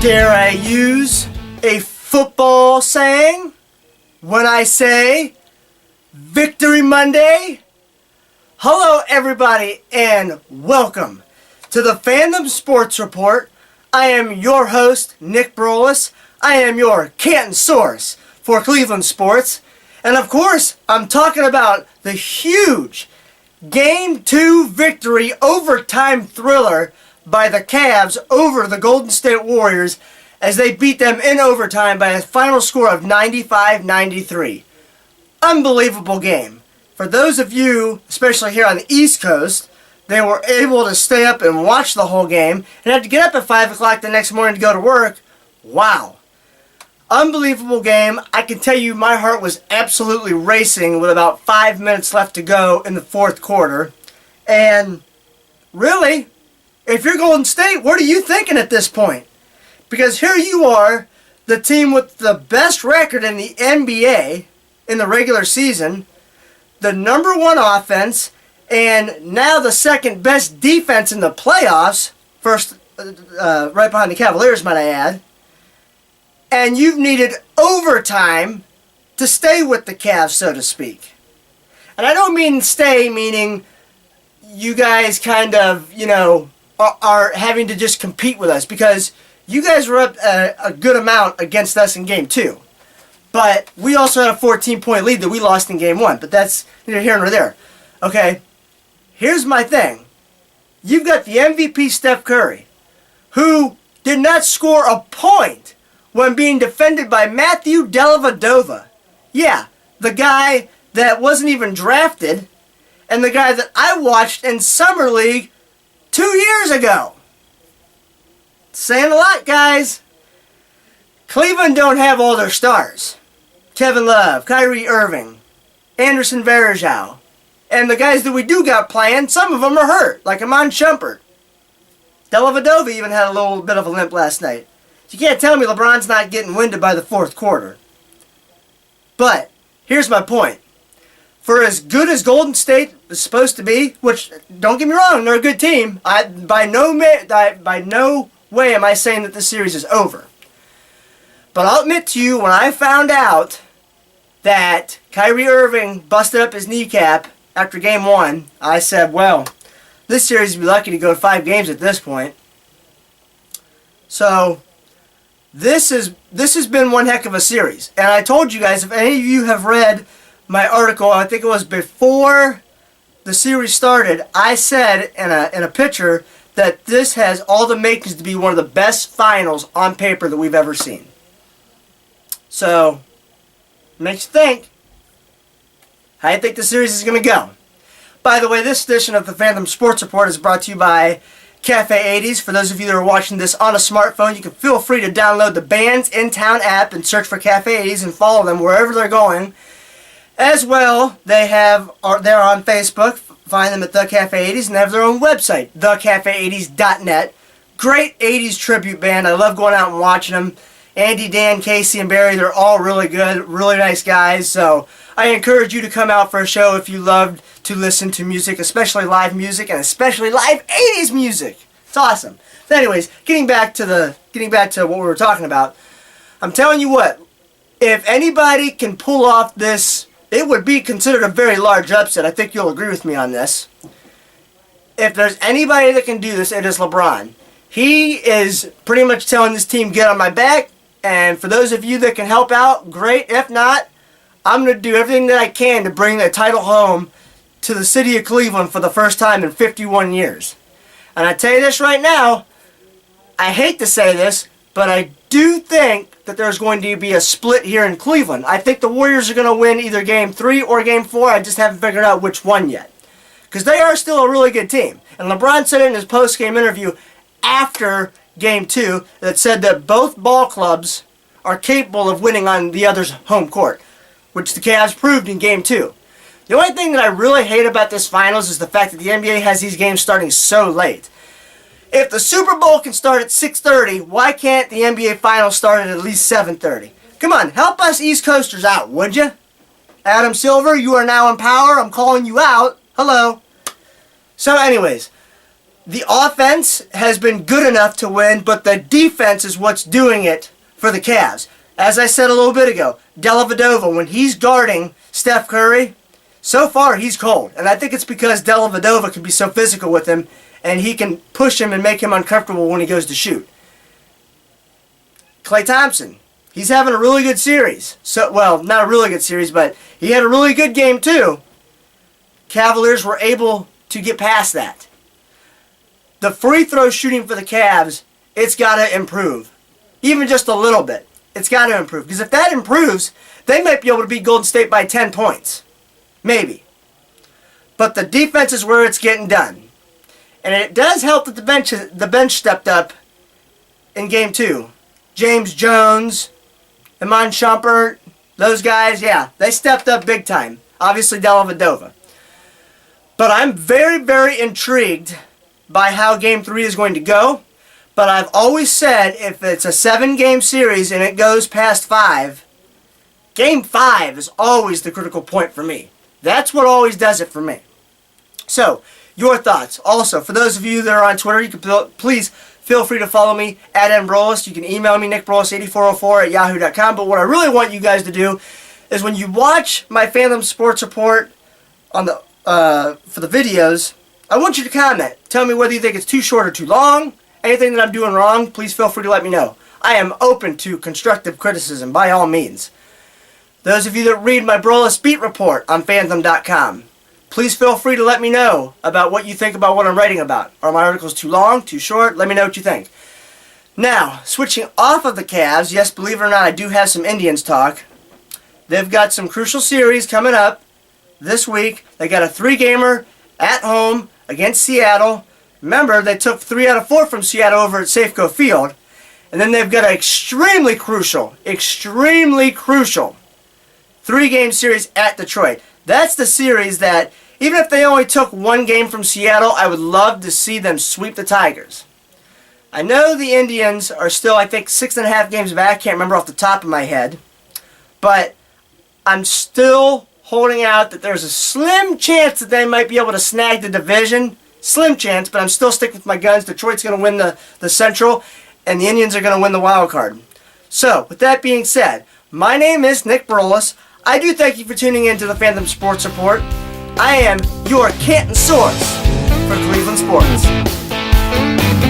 Dare I use a football saying when I say Victory Monday? Hello everybody and welcome to the Fandom Sports Report. I am your host, Nick Brolis. I am your Canton source for Cleveland sports. And of course, I'm talking about the huge Game 2 victory overtime thriller by the Cavs over the Golden State Warriors as they beat them in overtime by a final score of 95-93. Unbelievable game. For those of you, especially here on the East Coast, they were able to stay up and watch the whole game and had to get up at 5 o'clock the next morning to go to work. Wow. Unbelievable game. I can tell you my heart was absolutely racing with about 5 minutes left to go in the fourth quarter. And really, if you're Golden State, what are you thinking at this point? Because here you are, the team with the best record in the NBA in the regular season, the number one offense, and now the second best defense in the playoffs, first right behind the Cavaliers, might I add. And you've needed overtime to stay with the Cavs, so to speak. And I don't mean stay, meaning you guys kind of, are having to just compete with us, because you guys were up a good amount against us in Game 2. But we also had a 14-point lead that we lost in Game 1. But that's neither here nor there. Okay, here's my thing. You've got the MVP Steph Curry, who did not score a point when being defended by Matthew Dellavedova. Yeah, the guy that wasn't even drafted, and the guy that I watched in Summer League 2 years ago. Saying a lot, guys. Cleveland don't have all their stars. Kevin Love, Kyrie Irving, Anderson Varejao. And the guys that we do got playing, some of them are hurt, like Iman Shumpert. Dellavedova even had a little bit of a limp last night. You can't tell me LeBron's not getting winded by the fourth quarter. But here's my point. For as good as Golden State is supposed to be, which, don't get me wrong, they're a good team. By no way am I saying that this series is over. But I'll admit to you, when I found out that Kyrie Irving busted up his kneecap after Game 1, I said, well, this series would be lucky to go 5 games at this point. So this has been one heck of a series. And I told you guys, if any of you have read my article, I think it was before the series started, I said in a picture that this has all the makings to be one of the best finals on paper that we've ever seen. So, makes you think. How do you think the series is going to go? By the way, this edition of the Fandom Sports Report is brought to you by Cafe 80s. For those of you that are watching this on a smartphone, you can feel free to download the Bands in Town app and search for Cafe 80s and follow them wherever they're going. As well, they're on Facebook. Find them at The Cafe 80s, and they have their own website, thecafe80s.net. Great 80s tribute band. I love going out and watching them. Andy, Dan, Casey, and Barry, they're all really good, really nice guys. So I encourage you to come out for a show if you loved to listen to music, especially live music, and especially live 80s music. It's awesome. So anyways, getting back to what we were talking about, I'm telling you what, if anybody can pull off this, it would be considered a very large upset. I think you'll agree with me on this. If there's anybody that can do this, it is LeBron. He is pretty much telling this team, get on my back. And for those of you that can help out, great. If not, I'm going to do everything that I can to bring the title home to the city of Cleveland for the first time in 51 years. And I tell you this right now, I hate to say this, but I do think that there's going to be a split here in Cleveland. I think the Warriors are going to win either Game 3 or Game 4. I just haven't figured out which one yet. Because they are still a really good team. And LeBron said in his post-game interview after Game 2 that said that both ball clubs are capable of winning on the other's home court, which the Cavs proved in Game 2. The only thing that I really hate about this finals is the fact that the NBA has these games starting so late. If the Super Bowl can start at 6:30, why can't the NBA Finals start at least 7:30? Come on, help us East Coasters out, would you? Adam Silver, you are now in power. I'm calling you out. Hello. So anyways, The offense has been good enough to win, but the defense is what's doing it for the Cavs. As I said a little bit ago, Dellavedova, when he's guarding Steph Curry, so far he's cold. And I think it's because Dellavedova can be so physical with him, and he can push him and make him uncomfortable when he goes to shoot. Klay Thompson, he's having a really good series. Well, not a really good series, but he had a really good game too. Cavaliers were able to get past that. The free throw shooting for the Cavs, it's got to improve. Even just a little bit. It's got to improve. Because if that improves, they might be able to beat Golden State by 10 points. Maybe. But the defense is where it's getting done. And it does help that the bench stepped up in Game 2. James Jones, Iman Shumpert, those guys, yeah, they stepped up big time. Obviously, Dellavedova. But I'm very, very intrigued by how Game 3 is going to go. But I've always said if it's a 7-game series and it goes past 5, Game 5 is always the critical point for me. That's what always does it for me. So, your thoughts. Also, for those of you that are on Twitter, you can please feel free to follow me at nbrolis. You can email me, nickbrolis8404@yahoo.com. But what I really want you guys to do is when you watch my Fandom Sports Report on the for the videos, I want you to comment. Tell me whether you think it's too short or too long. Anything that I'm doing wrong, please feel free to let me know. I am open to constructive criticism, by all means. Those of you that read my Brolis Beat Report on Fandom.com, please feel free to let me know about what you think about what I'm writing about. Are my articles too long, too short? Let me know what you think. Now, switching off of the Cavs, yes, believe it or not, I do have some Indians talk. They've got some crucial series coming up this week. They got a 3-gamer at home against Seattle. Remember, they took 3 out of 4 from Seattle over at Safeco Field. And then they've got an extremely crucial 3-game series at Detroit. That's the series that, even if they only took 1 game from Seattle, I would love to see them sweep the Tigers. I know the Indians are still, I think, 6.5 games back. Can't remember off the top of my head. But I'm still holding out that there's a slim chance that they might be able to snag the division. Slim chance, but I'm still sticking with my guns. Detroit's going to win the Central, and the Indians are going to win the wild card. So, with that being said, my name is Nick Brolis. I do thank you for tuning in to the Fandom Sports Report. I am your Canton source for Cleveland sports.